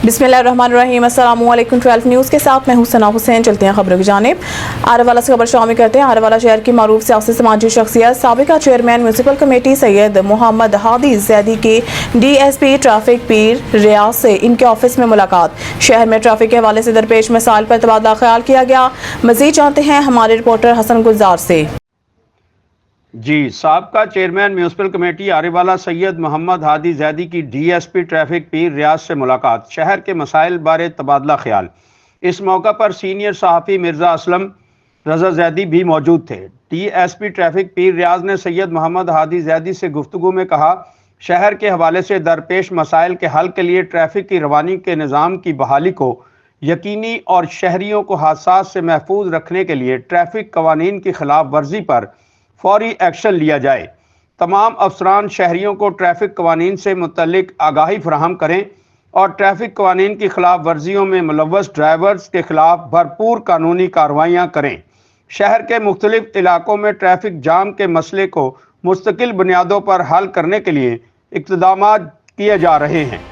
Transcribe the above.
बिस्मिल्लाहिर्रहमानिर्रहीम। अस्सलामुअलैकुम। 12 न्यूज़ के साथ मैं हूं सना हुसैन। चलते हैं खबरों की जानिब। आरवाला से खबर शामिल करते हैं। आरवाला शहर की मारूफ सियासी समाजी शख्सियत साबिका chairman municipal committee Syed Mohammad Hadi Zaidi की DSP ट्रैफिक पीर रियाज से इनके ऑफिस में मुलाकात। शहर में ट्रैफिक के हवाले से दरपेश मसाइल पर तबादला ख्याल किया गया। मजीद जानते हैं हमारे रिपोर्टर हसन गुलजार से। जी, साबका chairman municipal committee आरेवाला Syed Mohammad Hadi Zaidi की DSP ट्रैफिक पीर रियाज से मुलाकात। शहर के मसाइल बारे तबादला ख्याल। इस मौका पर सीनियर सहाफ़ी मिर्ज़ा असलम रज़ा जैदी भी मौजूद थे। DSP ट्रैफिक पीर रियाज ने सैयद मोहम्मद हादी जैदी से गुफ्तगू में कहा, शहर के हवाले से दरपेश मसाइल के हल के लिए ट्रैफिक की रवानी के निज़ाम की बहाली को यकीनी और शहरियों को हादसात से महफूज रखने के लिए ट्रैफिक कवानीन की खिलाफ वर्जी पर फौरी एक्शन लिया जाए। तमाम अफसरान शहरियों को ट्रैफिक कवानीन से मुतल्लिक आगाही फराहम करें और ट्रैफिक कवानीन की खिलाफ वर्जियों में मुलव्वस ड्राइवर्स के खिलाफ भरपूर कानूनी कार्रवाइयाँ करें। शहर के मुख्तलिफ इलाकों में ट्रैफिक जाम के मसले को मुस्तकिल बुनियादों पर हल करने के लिए इक़्तिदामात किए जा रहे हैं।